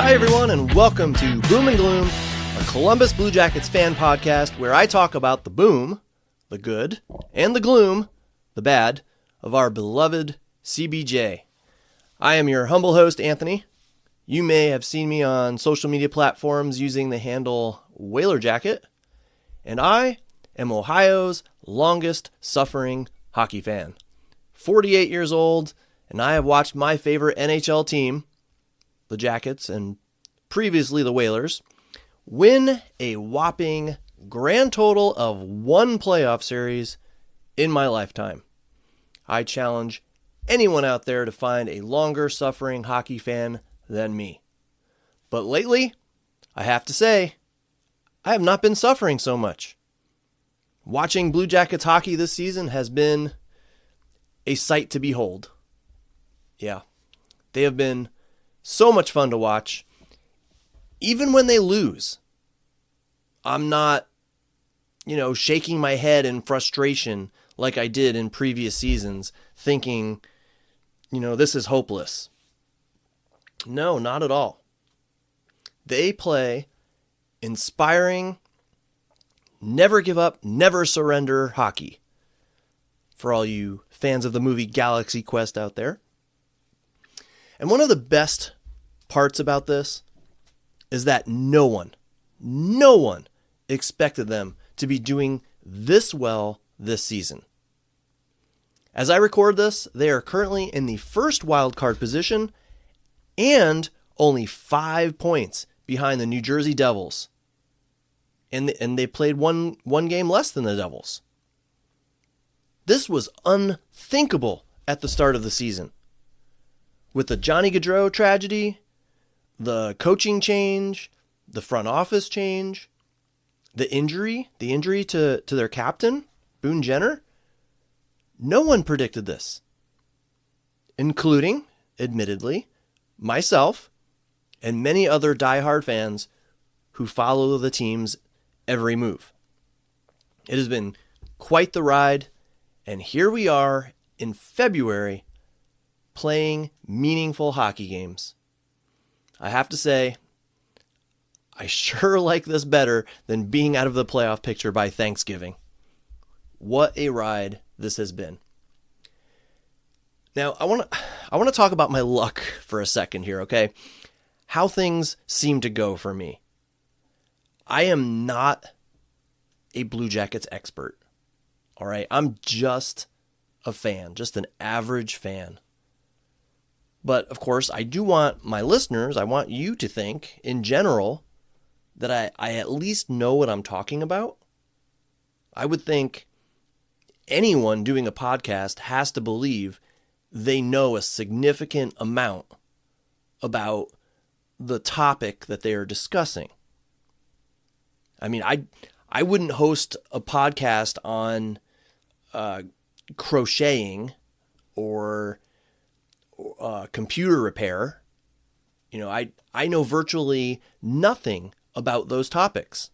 Hi, everyone, and welcome to Boom and Gloom, a Columbus Blue Jackets fan podcast where I talk about the boom, the good, and the gloom, the bad, of our beloved CBJ. I am your humble host, Anthony. You may have seen me on social media platforms using the handle Whaler Jacket, and I am Ohio's longest suffering hockey fan. 48 years old, and I have watched my favorite NHL team, the Jackets, and previously the Whalers, win a whopping grand total of one playoff series in my lifetime. I challenge anyone out there to find a longer suffering hockey fan than me. But lately, I have to say, I have not been suffering so much. Watching Blue Jackets hockey this season has been a sight to behold. Yeah, they have been so much fun to watch. Even when they lose, I'm not, shaking my head in frustration like I did in previous seasons, thinking, this is hopeless. No, not at all. They play inspiring, never give up, never surrender hockey. For all you fans of the movie Galaxy Quest out there. And one of the best parts about this is that no one expected them to be doing this well this season. As I record this, they are currently in the first wildcard position and only 5 points behind the New Jersey Devils. And they played one game less than the Devils. This was unthinkable at the start of the season. With the Johnny Gaudreau tragedy, the coaching change, the front office change, the injury to their captain, Boone Jenner, no one predicted this, including, admittedly, myself and many other diehard fans who follow the team's every move. It has been quite the ride, and here we are in February playing meaningful hockey games. I have to say, I sure like this better than being out of the playoff picture by Thanksgiving. What a ride this has been. Now, I want to talk about my luck for a second here, okay? How things seem to go for me. I am not a Blue Jackets expert. All right, I'm just a fan, just an average fan. But, of course, I do want my listeners, I want you to think, in general, that I at least know what I'm talking about. I would think anyone doing a podcast has to believe they know a significant amount about the topic that they are discussing. I mean, I wouldn't host a podcast on crocheting or computer repair. I know virtually nothing about those topics.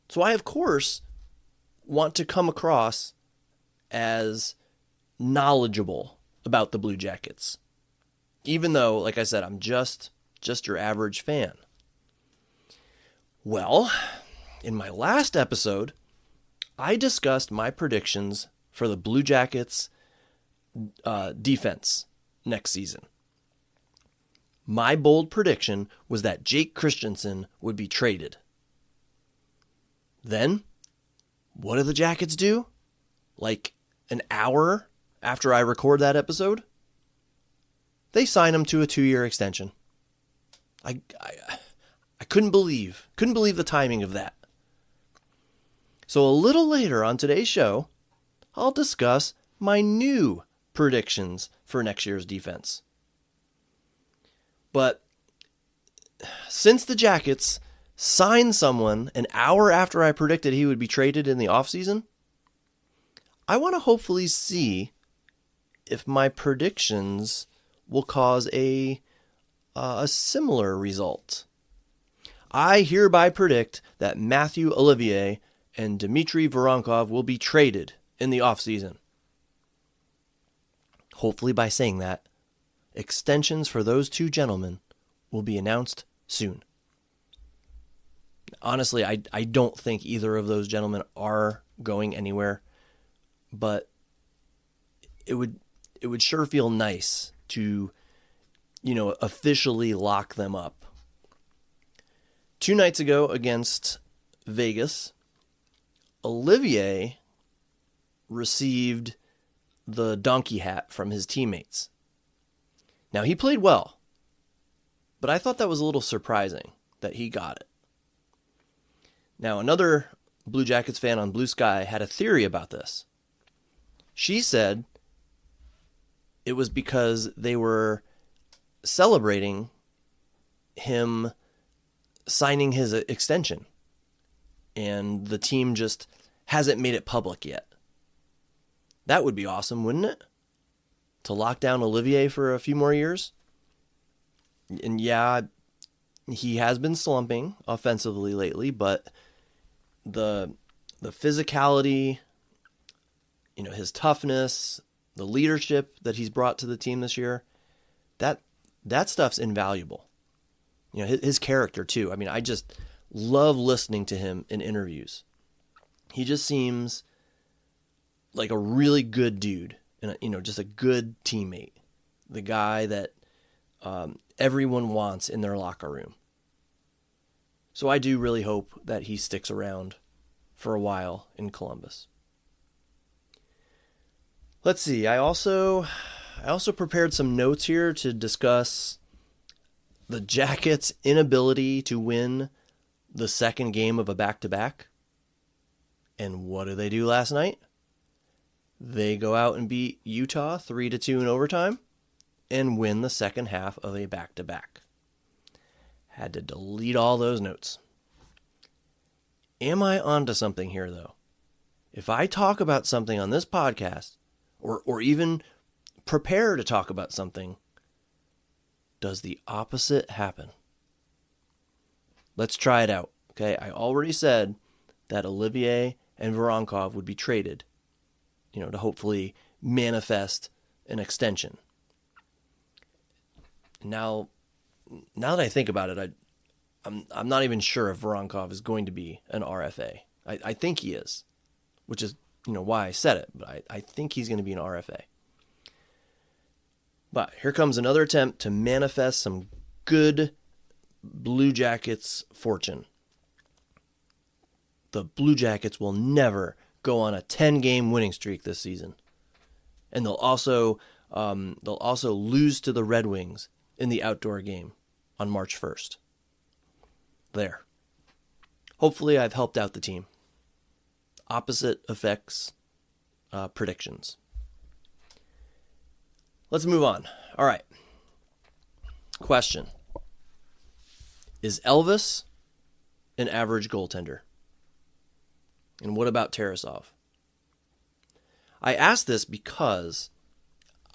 So I, of course, want to come across as knowledgeable about the Blue Jackets, even though, like I said, I'm just your average fan. Well, in my last episode, I discussed my predictions for the Blue Jackets defense next season. My bold prediction was that Jake Christiansen would be traded. Then, what do the Jackets do? Like an hour after I record that episode, they sign him to a 2-year extension. I couldn't believe the timing of that. So a little later on today's show, I'll discuss my new predictions for next year's defense. But since the Jackets signed someone an hour after I predicted he would be traded in the offseason, I want to hopefully see if my predictions will cause a similar result. I hereby predict that Matthew Olivier and Dmitry Voronkov will be traded in the offseason. Hopefully by saying that, extensions for those two gentlemen will be announced soon. Honestly, I don't think either of those gentlemen are going anywhere, but it would sure feel nice to, officially lock them up. 2 nights ago against Vegas, Olivier received the donkey hat from his teammates. Now, he played well, but I thought that was a little surprising that he got it. Now, another Blue Jackets fan on Blue Sky had a theory about this. She said it was because they were celebrating him signing his extension, and the team just hasn't made it public yet. That would be awesome, wouldn't it? To lock down Olivier for a few more years. And yeah, he has been slumping offensively lately, but the physicality, his toughness, the leadership that he's brought to the team this year, that stuff's invaluable. His character too. I mean, I just love listening to him in interviews. He just seems like a really good dude and just a good teammate. The guy that everyone wants in their locker room. So I do really hope that he sticks around for a while in Columbus. Let's see. I also prepared some notes here to discuss the Jackets' inability to win the second game of a back-to-back. And what did they do last night? They go out and beat Utah 3-2 in overtime and win the second half of a back-to-back. Had to delete all those notes. Am I onto something here, though? If I talk about something on this podcast, or even prepare to talk about something, does the opposite happen? Let's try it out. Okay, I already said that Olivier and Voronkov would be traded, to hopefully manifest an extension. Now that I think about it, I'm not even sure if Voronkov is going to be an RFA. I think he is, which is why I said it, but I think he's going to be an RFA. But here comes another attempt to manifest some good Blue Jackets fortune. The Blue Jackets will never go on a 10-game winning streak this season. And they'll also lose to the Red Wings in the outdoor game on March 1st. There. Hopefully I've helped out the team. Opposite effects predictions. Let's move on. All right. Question. Is Elvis an average goaltender? And what about Tarasov? I ask this because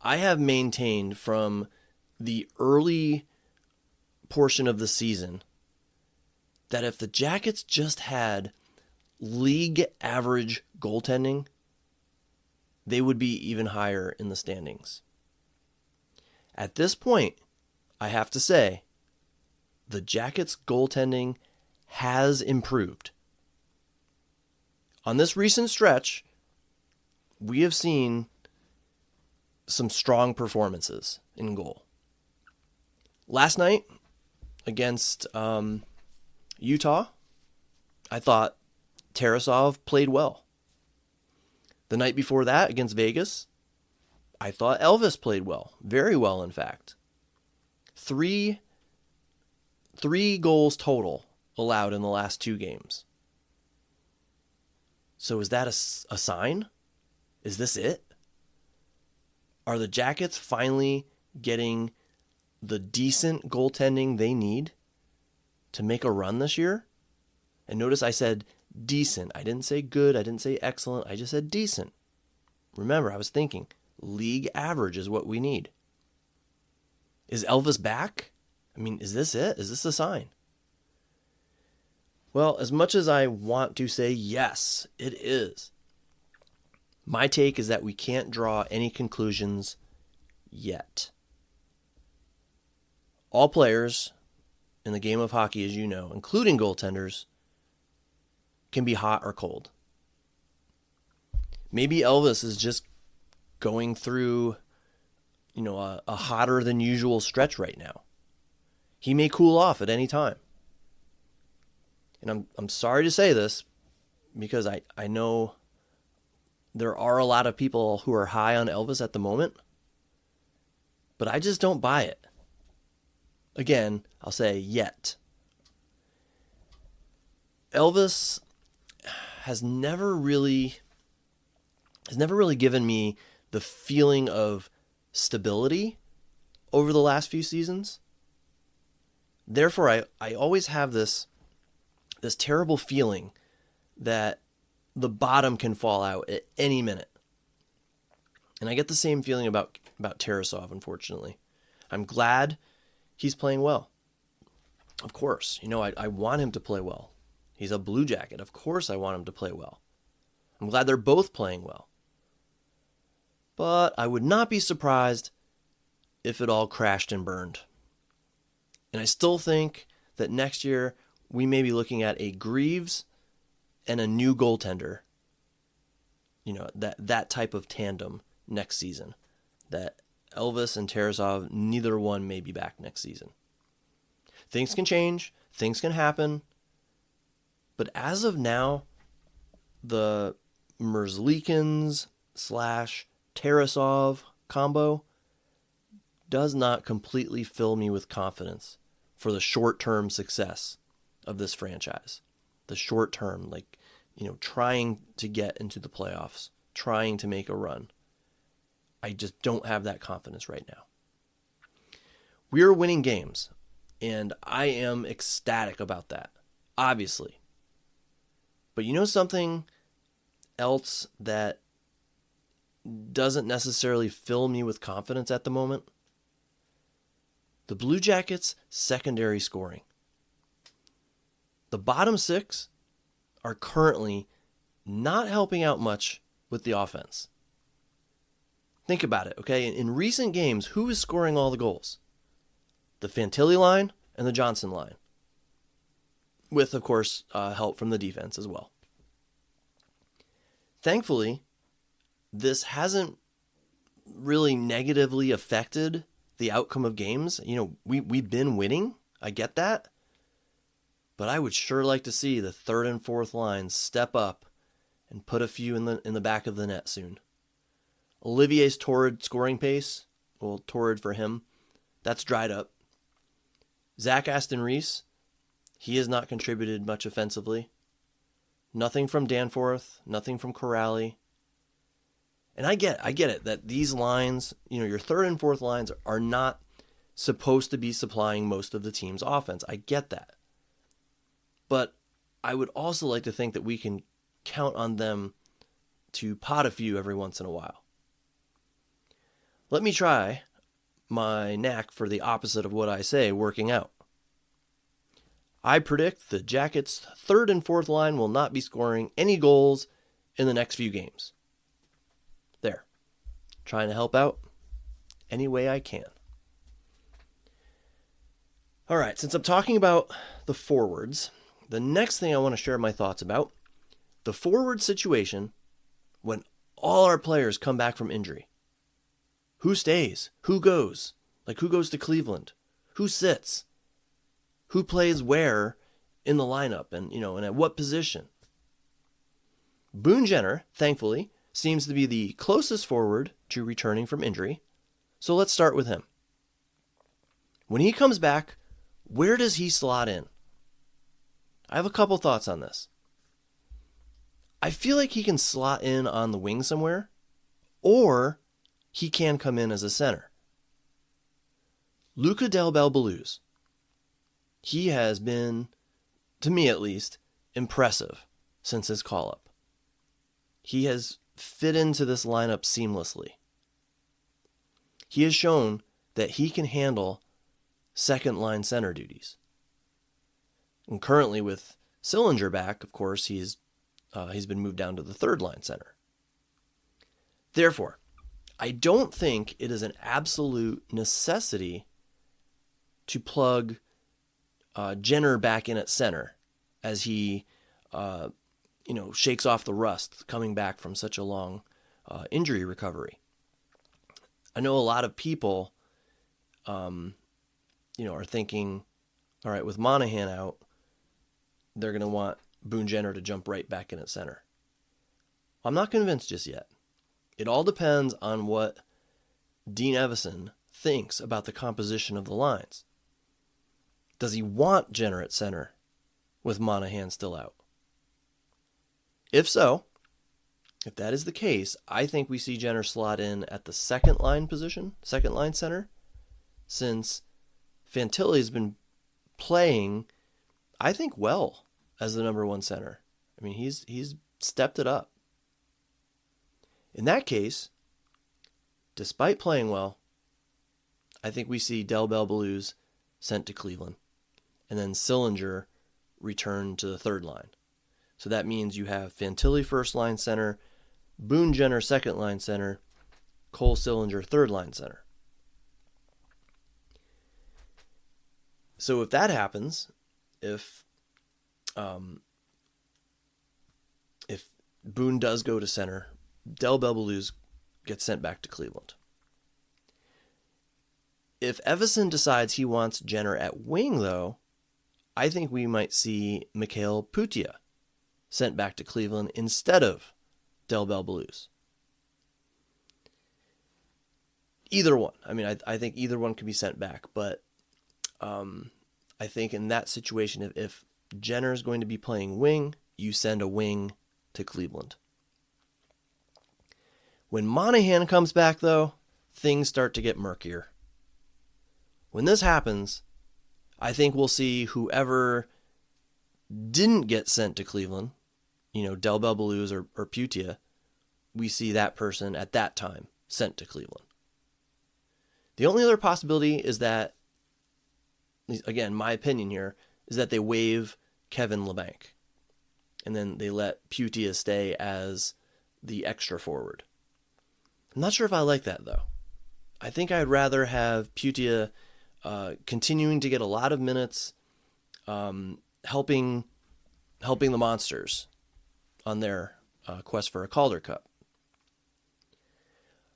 I have maintained from the early portion of the season that if the Jackets just had league average goaltending, they would be even higher in the standings. At this point, I have to say, the Jackets' goaltending has improved. On this recent stretch, we have seen some strong performances in goal. Last night, against Utah, I thought Tarasov played well. The night before that, against Vegas, I thought Elvis played well. Very well, in fact. Three goals total allowed in the last 2 games. So is that a sign? Is this it? Are the Jackets finally getting the decent goaltending they need to make a run this year? And notice I said decent. I didn't say good. I didn't say excellent. I just said decent. Remember, I was thinking league average is what we need. Is Elvis back? I mean, is this it? Is this a sign? Well, as much as I want to say yes, it is, my take is that we can't draw any conclusions yet. All players in the game of hockey, as you know, including goaltenders, can be hot or cold. Maybe Elvis is just going through, a hotter than usual stretch right now. He may cool off at any time. And I'm sorry to say this, because I know there are a lot of people who are high on Elvis at the moment, but I just don't buy it. Again, I'll say yet. Elvis has never really given me the feeling of stability over the last few seasons. Therefore, I always have this terrible feeling that the bottom can fall out at any minute. And I get the same feeling about Tarasov, unfortunately. I'm glad he's playing well. Of course, I want him to play well. He's a Blue Jacket. Of course I want him to play well. I'm glad they're both playing well. But I would not be surprised if it all crashed and burned. And I still think that next year we may be looking at a Greaves and a new goaltender. That type of tandem next season. That Elvis and Tarasov, neither one may be back next season. Things can change. Things can happen. But as of now, the Merzlikins / Tarasov combo does not completely fill me with confidence for the short-term success of this franchise. The short term, trying to get into the playoffs, trying to make a run. I just don't have that confidence right now. We are winning games, and I am ecstatic about that, obviously. But something else that doesn't necessarily fill me with confidence at the moment? The Blue Jackets' secondary scoring. The bottom six are currently not helping out much with the offense. Think about it, okay? In recent games, who is scoring all the goals? The Fantilli line and the Johnson line. With, of course, help from the defense as well. Thankfully, this hasn't really negatively affected the outcome of games. We've been winning. I get that. But I would sure like to see the third and fourth lines step up and put a few in the back of the net soon. Olivier's torrid scoring pace, well, torrid for him, that's dried up. Zach Aston Reese, he has not contributed much offensively. Nothing from Danforth, nothing from Corrali. And I get it that these lines, your third and fourth lines are not supposed to be supplying most of the team's offense. I get that. But I would also like to think that we can count on them to pot a few every once in a while. Let me try my knack for the opposite of what I say working out. I predict the Jackets' third and fourth line will not be scoring any goals in the next few games. There. Trying to help out any way I can. All right, since I'm talking about the forwards, the next thing I want to share my thoughts about, the forward situation when all our players come back from injury. Who stays? Who goes? Who goes to Cleveland? Who sits? Who plays where in the lineup and at what position? Boone Jenner, thankfully, seems to be the closest forward to returning from injury. So let's start with him. When he comes back, where does he slot in? I have a couple thoughts on this. I feel like he can slot in on the wing somewhere, or he can come in as a center. Luca Del Belbaluz. He has been, to me at least, impressive since his call-up. He has fit into this lineup seamlessly. He has shown that he can handle second-line center duties. And currently with Sillinger back, of course, he's been moved down to the third-line center. Therefore, I don't think it is an absolute necessity to plug Jenner back in at center as he, shakes off the rust coming back from such a long injury recovery. I know a lot of people, are thinking, all right, with Monahan out, they're going to want Boone Jenner to jump right back in at center. I'm not convinced just yet. It all depends on what Dean Evason thinks about the composition of the lines. Does he want Jenner at center with Monahan still out? If so, if that is the case, I think we see Jenner slot in at the second line position, second line center, since Fantilli has been playing, I think, well as the number one center. I mean, he's stepped it up. In that case, despite playing well, I think we see Del Bell Blues sent to Cleveland, and then Sillinger returned to the third line. So that means you have Fantilli first line center, Boone Jenner second line center, Cole Sillinger third line center. So if that happens, if Boone does go to center, Del Bell Blues gets sent back to Cleveland. If Evason decides he wants Jenner at wing, though, I think we might see Mikhail Putia sent back to Cleveland instead of Del Bell Blues. Either one. I mean, I think either one could be sent back, but I think in that situation, if Jenner is going to be playing wing, you send a wing to Cleveland. When Monahan comes back, though, things start to get murkier. When this happens, I think we'll see whoever didn't get sent to Cleveland, Del Bell Blues or Putia, we see that person at that time sent to Cleveland. The only other possibility is that, again, my opinion here, is that they waive Kevin LeBanc. And then they let Putia stay as the extra forward. I'm not sure if I like that, though. I think I'd rather have Putia continuing to get a lot of minutes, helping the Monsters on their quest for a Calder Cup.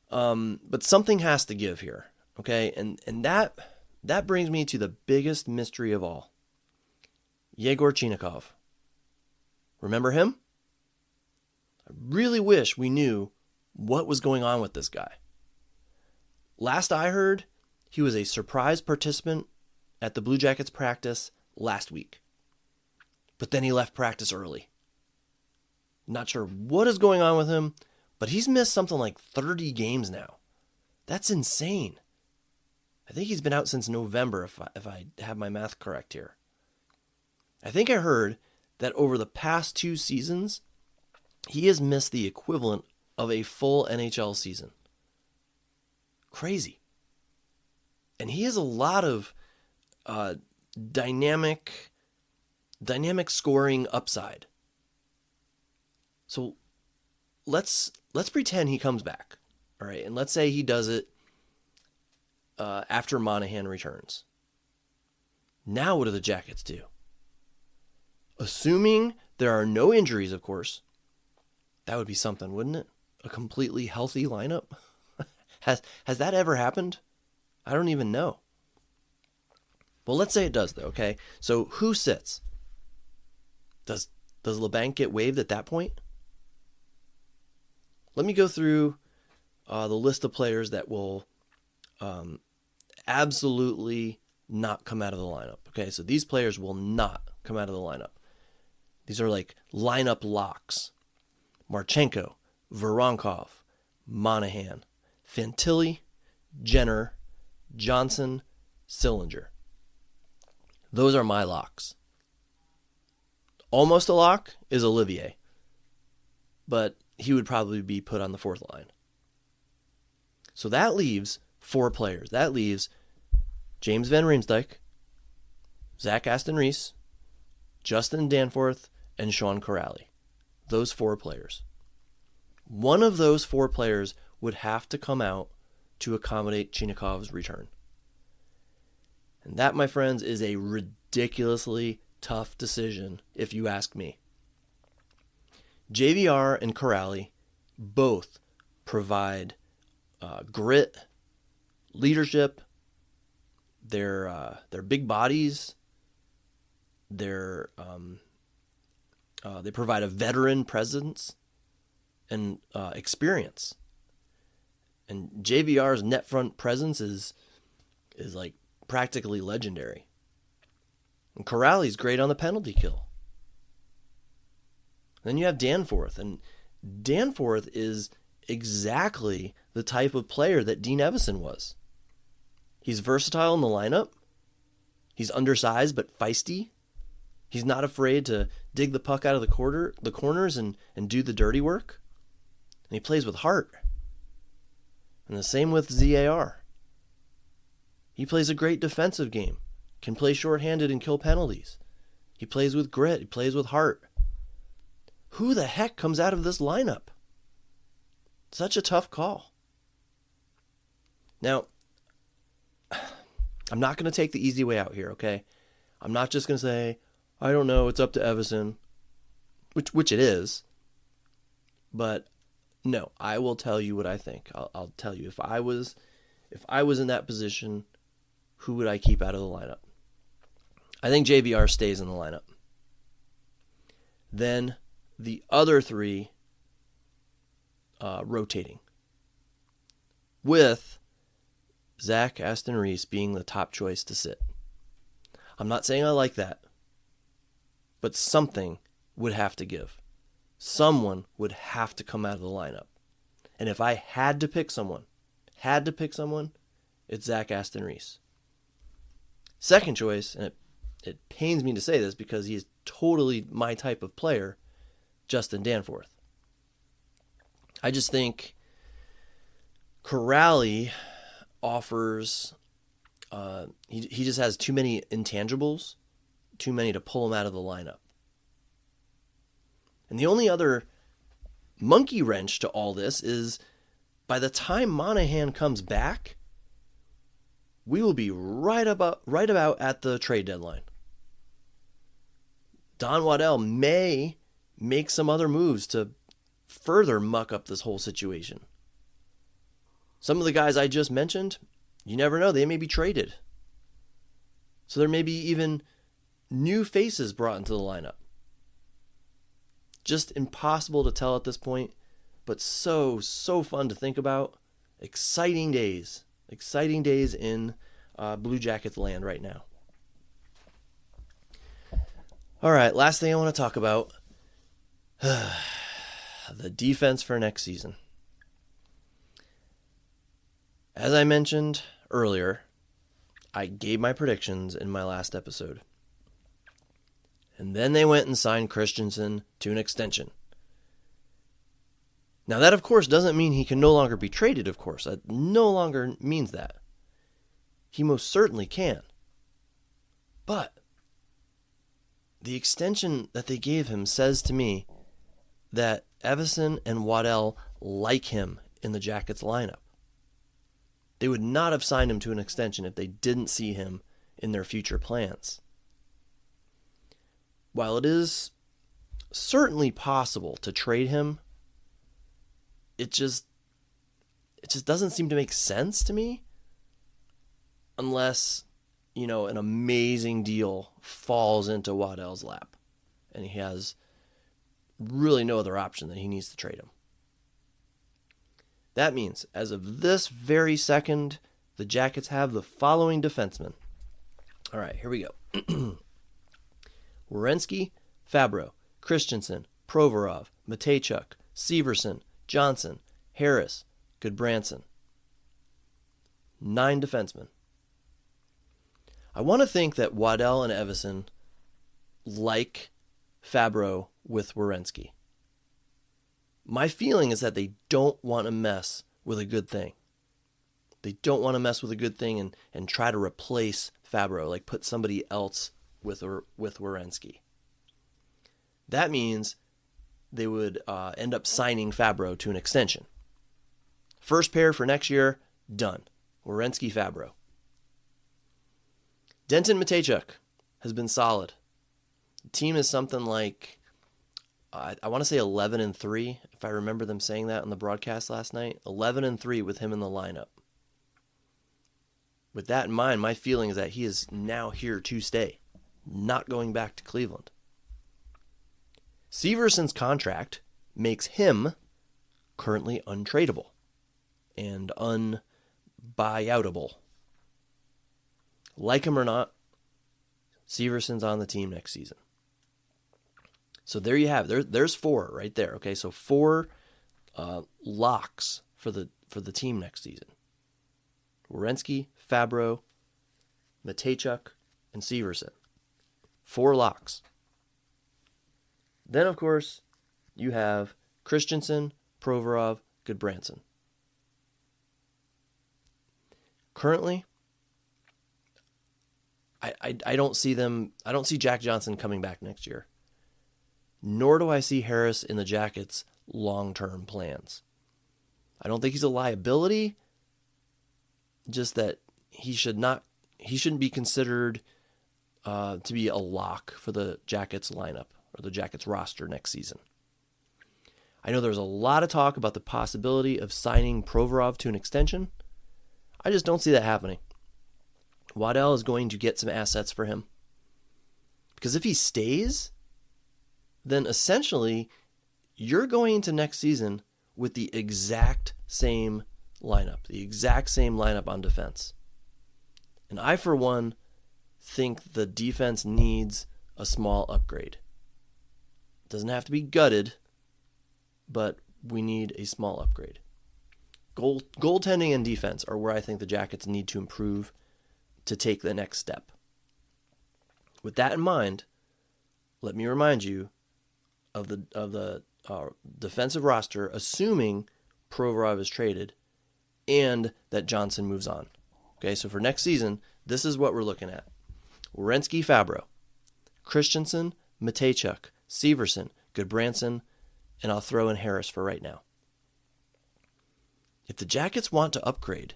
But something has to give here, okay? And that brings me to the biggest mystery of all. Yegor Chinakhov. Remember him? I really wish we knew what was going on with this guy. Last I heard, he was a surprise participant at the Blue Jackets practice last week. But then he left practice early. Not sure what is going on with him, but he's missed something like 30 games now. That's insane. I think he's been out since November, if I have my math correct here. I think I heard that over the past 2 seasons, he has missed the equivalent of a full NHL season. Crazy. And he has a lot of dynamic scoring upside. So let's pretend he comes back, all right? And let's say he does it after Monahan returns. Now what do the Jackets do? Assuming there are no injuries, of course, that would be something, wouldn't it? A completely healthy lineup? Has that ever happened? I don't even know. Well, let's say it does, though, okay? So who sits? Does LeBanc get waived at that point? Let me go through the list of players that will absolutely not come out of the lineup. Okay, so these players will not come out of the lineup. These are like lineup locks. Marchenko, Voronkov, Monahan, Fantilli, Jenner, Johnson, Sillinger. Those are my locks. Almost a lock is Olivier, but he would probably be put on the fourth line. So that leaves 4 players. That leaves James Van Riemsdyk, Zach Aston-Reese, Justin Danforth, and Sean Corrali. Those 4 players. One of those 4 players would have to come out to accommodate Chinakhov's return. And that, my friends, is a ridiculous ridiculously tough decision, if you ask me. JVR and Kuraly both provide grit, leadership. They're big bodies. They provide a veteran presence and experience. And JVR's net front presence is like practically legendary. And Kuraly's great on the penalty kill. Then you have Danforth, and Danforth is exactly the type of player that Dean Evason was. He's versatile in the lineup. He's undersized but feisty. He's not afraid to dig the puck out of the corners and do the dirty work. And he plays with heart. And the same with ZAR. He plays a great defensive game, can play shorthanded and kill penalties. He plays with grit. He plays with heart. Who the heck comes out of this lineup? Such a tough call. Now, I'm not going to take the easy way out here, okay? I'm not just going to say, I don't know, it's up to Evason, which it is. But no, I will tell you what I think. I'll tell you, if I was in that position, who would I keep out of the lineup? I think JVR stays in the lineup. Then the other three rotating, with Zach Aston Reese being the top choice to sit. I'm not saying I like that, but something would have to give. Someone would have to come out of the lineup. And if I had to pick someone, it's Zach Aston Reese. Second choice, and it pains me to say this because he's totally my type of player, Justin Danforth. I just think Kuraly offers, he just has too many intangibles, too many to pull him out of the lineup. And the only other monkey wrench to all this is by the time Monahan comes back, we will be right about at the trade deadline. Don Waddell may make some other moves to further muck up this whole situation. Some of the guys I just mentioned, you never know, they may be traded. So there may be even new faces brought into the lineup. Just impossible to tell at this point, but so fun to think about. Exciting days in Blue Jackets land right now. All right, last thing I want to talk about, the defense for next season. As I mentioned earlier, I gave my predictions in my last episode. And then they went and signed Christiansen to an extension. Now that, of course, doesn't mean he can no longer be traded, of course. That no longer means that. He most certainly can. But the extension that they gave him says to me that Evason and Waddell like him in the Jackets lineup. They would not have signed him to an extension if they didn't see him in their future plans. While it is certainly possible to trade him, it just doesn't seem to make sense to me unless, an amazing deal falls into Waddell's lap and he has really no other option than he needs to trade him. That means, as of this very second, the Jackets have the following defensemen. All right, here we go. Werenski, Fabro, Christiansen, Provorov, Matejchuk, Severson, Johnson, Harris, Goodbranson. 9 defensemen. I want to think that Waddell and Evason like Fabro with Werenski. My feeling is that they don't want to mess with a good thing. They don't want to mess with a good thing and try to replace Fabro, like put somebody else with Werenski. That means they would end up signing Fabro to an extension. First pair for next year, done. Werenski, Fabro. Denton Matejchuk has been solid. The team is something like, I want to say 11-3, if I remember them saying that on the broadcast last night. 11-3 with him in the lineup. With that in mind, my feeling is that he is now here to stay, not going back to Cleveland. Severson's contract makes him currently untradeable and unbuyoutable. Like him or not, Severson's on the team next season. So there you have it. There's 4 right there. Okay, so 4 locks for the team next season. Werenski, Fabro, Matejchuk, and Severson. 4 locks. Then, of course, you have Christiansen, Provorov, Goodbranson. Currently, I don't see them. I don't see Jack Johnson coming back next year. Nor do I see Harris in the Jackets' long-term plans. I don't think he's a liability. Just that he shouldn't be considered to be a lock for the Jackets lineup or the Jackets roster next season. I know there's a lot of talk about the possibility of signing Provorov to an extension. I just don't see that happening. Waddell is going to get some assets for him. Because if he stays, then essentially you're going into next season with the exact same lineup on defense. And I, for one, think the defense needs a small upgrade. It doesn't have to be gutted, but we need a small upgrade. Goaltending and defense are where I think the Jackets need to improve to take the next step. With that in mind, let me remind you of the defensive roster, assuming Provorov is traded and that Johnson moves on. Okay, so for next season, this is what we're looking at. Werenski, Fabro, Christiansen, Matejchuk, Severson, Goodbranson, and I'll throw in Harris for right now. If the Jackets want to upgrade,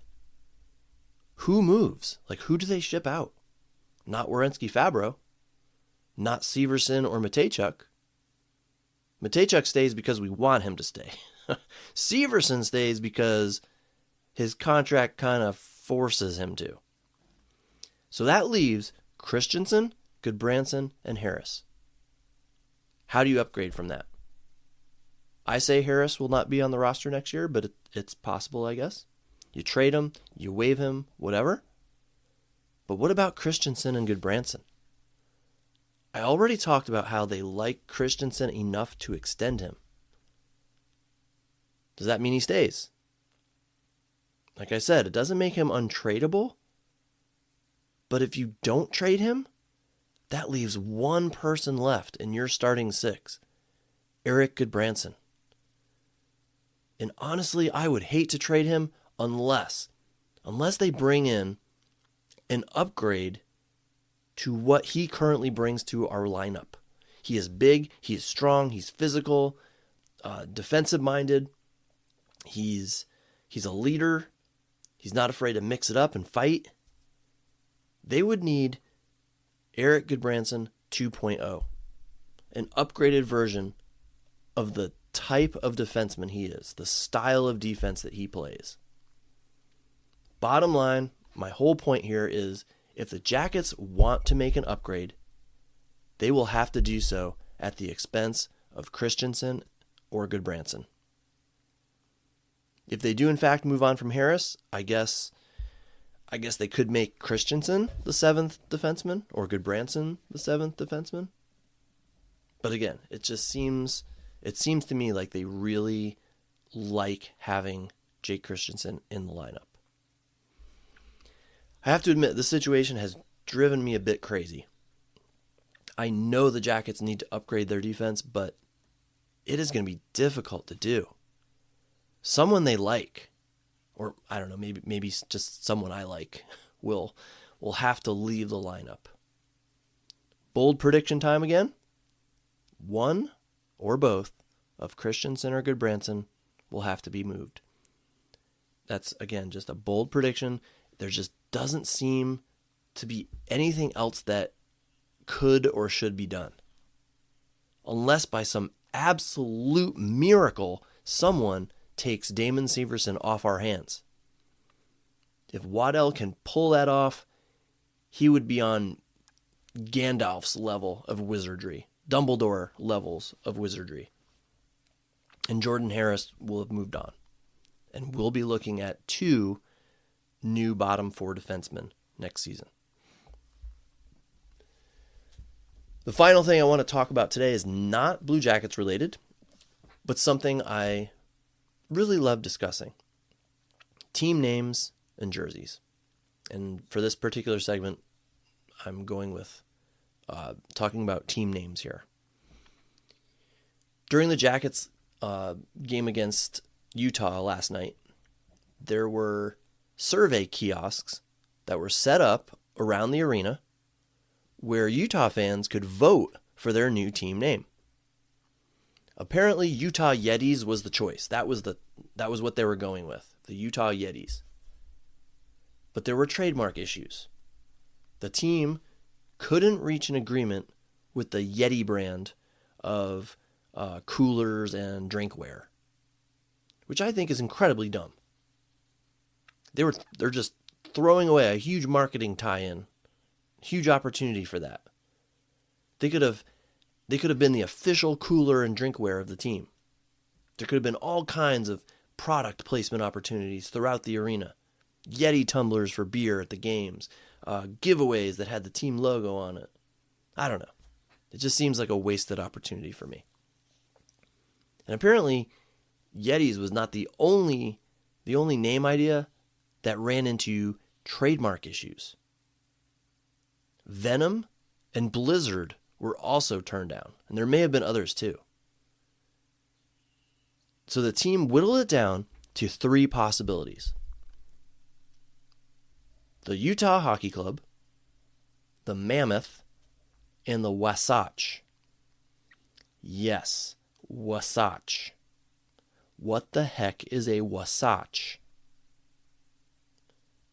who moves? Like, who do they ship out? Not Werenski, Fabro. Not Severson or Matejchuk. Matejchuk stays because we want him to stay. Severson stays because his contract kind of forces him to. So that leaves Christiansen, Goodbranson, and Harris. How do you upgrade from that? I say Harris will not be on the roster next year, but it's possible, I guess. You trade him, you waive him, whatever. But what about Christiansen and Goodbranson? I already talked about how they like Christiansen enough to extend him. Does that mean he stays? Like I said, it doesn't make him untradeable. But if you don't trade him, that leaves one person left in your starting 6. Erik Goodbranson. And honestly, I would hate to trade him unless they bring in an upgrade to what he currently brings to our lineup. He is big, he is strong, he's physical, defensive-minded. He's a leader. He's not afraid to mix it up and fight. They would need Erik Goodbranson 2.0, an upgraded version of the type of defenseman he is, the style of defense that he plays. Bottom line, my whole point here is if the Jackets want to make an upgrade, they will have to do so at the expense of Christiansen or Goodbranson. If they do in fact move on from Harris, I guess they could make Christiansen the 7th defenseman or Goodbranson the 7th defenseman. But again, it seems to me like they really like having Jake Christiansen in the lineup. I have to admit, this situation has driven me a bit crazy. I know the Jackets need to upgrade their defense, but it is going to be difficult to do. Someone they like, or I don't know, maybe just someone I like, will have to leave the lineup. Bold prediction time again. One or both of Christiansen or Goodbranson will have to be moved. That's, again, just a bold prediction. There just doesn't seem to be anything else that could or should be done. Unless by some absolute miracle, someone takes Damon Severson off our hands. If Waddell can pull that off, he would be on Gandalf's level of wizardry, Dumbledore levels of wizardry. And Jordan Harris will have moved on. And we'll be looking at 2 new bottom 4 defensemen next season. The final thing I want to talk about today is not Blue Jackets related, but something I really love discussing. Team names and jerseys. And for this particular segment, I'm going with talking about team names here. During the Jackets game against Utah last night, there were survey kiosks that were set up around the arena where Utah fans could vote for their new team name. Apparently, Utah Yetis was the choice. That was what they were going with, the Utah Yetis. But there were trademark issues. The team couldn't reach an agreement with the Yeti brand of coolers and drinkware, which I think is incredibly dumb. They're just throwing away a huge marketing tie-in, huge opportunity for that. They could have been the official cooler and drinkware of the team. There could have been all kinds of product placement opportunities throughout the arena. Yeti tumblers for beer at the games, giveaways that had the team logo on it. I don't know. It just seems like a wasted opportunity for me. And apparently, Yetis was not the only name idea that ran into trademark issues. Venom and Blizzard were also turned down, and there may have been others too. So the team whittled it down to 3 possibilities. The Utah Hockey Club, the Mammoth, and the Wasatch. Yes, Wasatch. What the heck is a Wasatch?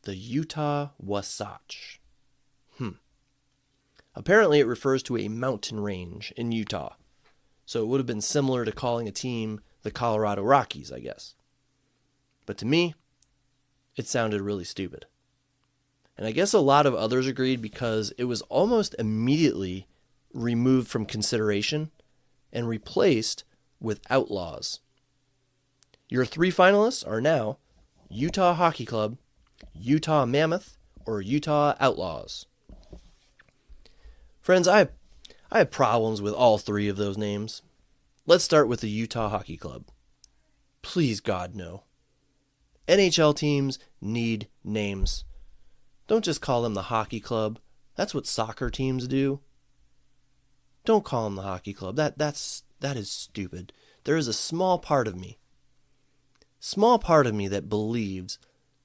The Utah Wasatch. Apparently it refers to a mountain range in Utah. So it would have been similar to calling a team the Colorado Rockies, I guess. But to me, it sounded really stupid. And I guess a lot of others agreed because it was almost immediately removed from consideration and replaced with Outlaws. Your 3 finalists are now Utah Hockey Club, Utah Mammoth, or Utah Outlaws. Friends, I have problems with all 3 of those names. Let's start with the Utah Hockey Club. Please, God, no. NHL teams need names. Don't just call them the Hockey Club. That's what soccer teams do. Don't call them the Hockey Club. That is stupid. There is a small part of me that believes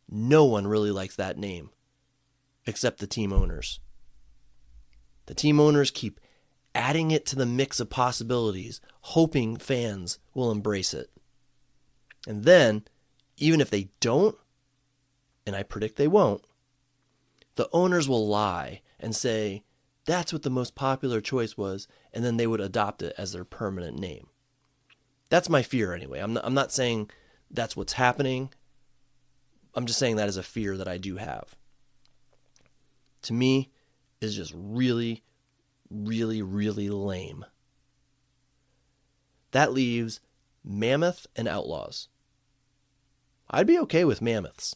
no one really likes that name, except the team owners. The team owners keep adding it to the mix of possibilities, hoping fans will embrace it. And then, even if they don't, and I predict they won't, the owners will lie and say, that's what the most popular choice was, and then they would adopt it as their permanent name. That's my fear anyway. I'm not saying that's what's happening. I'm just saying that is a fear that I do have. To me, it's just really, really, really lame. That leaves Mammoth and Outlaws. I'd be okay with Mammoths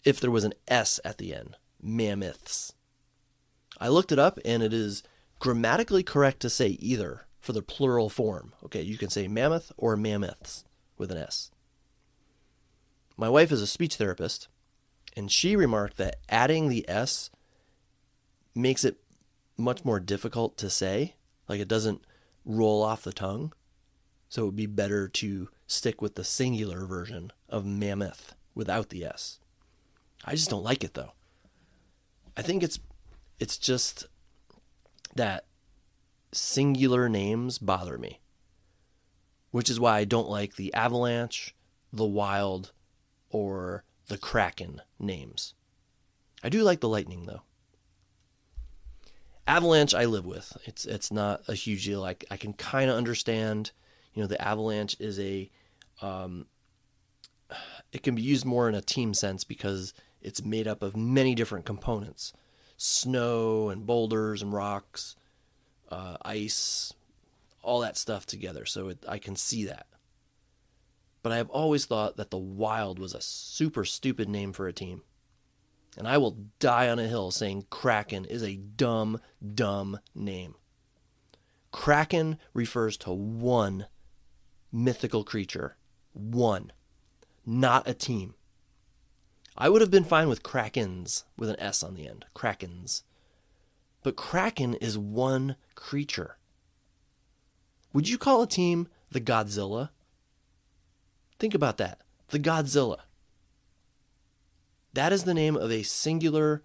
if there was an S at the end. Mammoths. I looked it up, and it is grammatically correct to say either for the plural form. Okay, you can say mammoth or mammoths with an S. My wife is a speech therapist, and she remarked that adding the S makes it much more difficult to say. Like, it doesn't roll off the tongue. So it would be better to stick with the singular version of mammoth without the S. I just don't like it, though. I think it's just that singular names bother me, which is why I don't like the Avalanche, the Wild, or the Kraken names. I do like the Lightning, though. Avalanche I live with. It's not a huge deal. I can kind of understand, the Avalanche is it can be used more in a team sense because it's made up of many different components. Snow and boulders and rocks, ice, all that stuff together. So I can see that. But I have always thought that the Wild was a super stupid name for a team. And I will die on a hill saying Kraken is a dumb, dumb name. Kraken refers to one mythical creature. One. Not a team. I would have been fine with Krakens with an S on the end. Krakens. But Kraken is one creature. Would you call a team the Godzilla? Think about that. The Godzilla. That is the name of a singular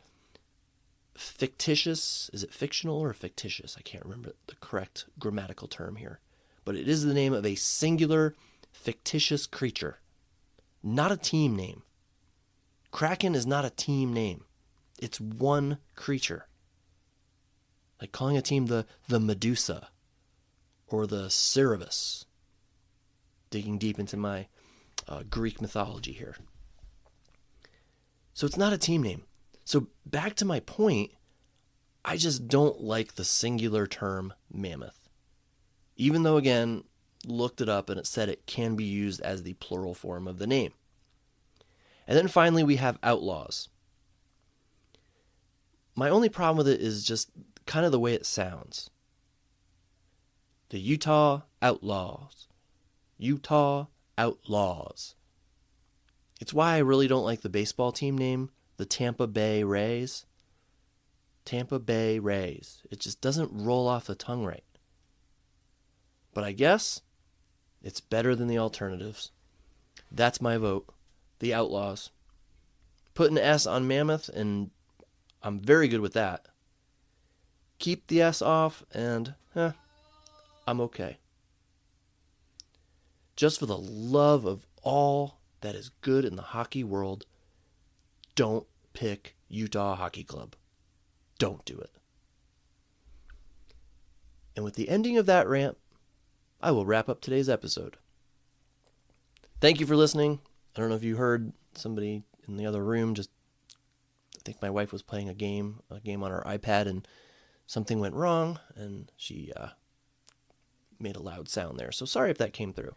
fictitious, is it fictional or fictitious? I can't remember the correct grammatical term here. But it is the name of a singular fictitious creature. Not a team name. Kraken is not a team name. It's one creature. Like calling a team the Medusa or the Cerberus. Digging deep into my Greek mythology here. So it's not a team name. So back to my point, I just don't like the singular term mammoth. Even though, again, looked it up and it said it can be used as the plural form of the name. And then finally we have outlaws. My only problem with it is just kind of the way it sounds. The Utah Outlaws. Utah Outlaws. It's why I really don't like the baseball team name, the Tampa Bay Rays. Tampa Bay Rays. It just doesn't roll off the tongue right. But I guess it's better than the alternatives. That's my vote. The Outlaws. Put an S on Mammoth, and I'm very good with that. Keep the S off, and I'm okay. Just for the love of all that is good in the hockey world, don't pick Utah Hockey Club. Don't do it. And with the ending of that rant, I will wrap up today's episode. Thank you for listening. I don't know if you heard somebody in the other room. I think my wife was playing a game on her iPad, and something went wrong, and she made a loud sound there. So sorry if that came through.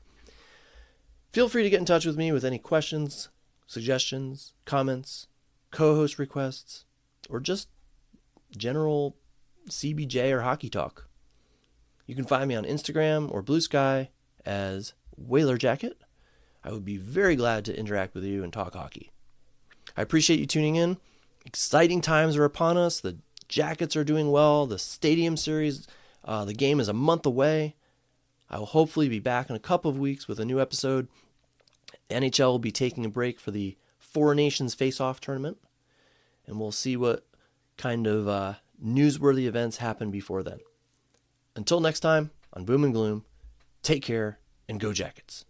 Feel free to get in touch with me with any questions, suggestions, comments, co-host requests, or just general CBJ or hockey talk. You can find me on Instagram or Blue Sky as Whaler Jacket. I would be very glad to interact with you and talk hockey. I appreciate you tuning in. Exciting times are upon us. The Jackets are doing well. The Stadium Series, the game is a month away. I will hopefully be back in a couple of weeks with a new episode. NHL will be taking a break for the Four Nations Face-Off tournament, and we'll see what kind of newsworthy events happen before then. Until next time, on Boom and Gloom, take care and go Jackets.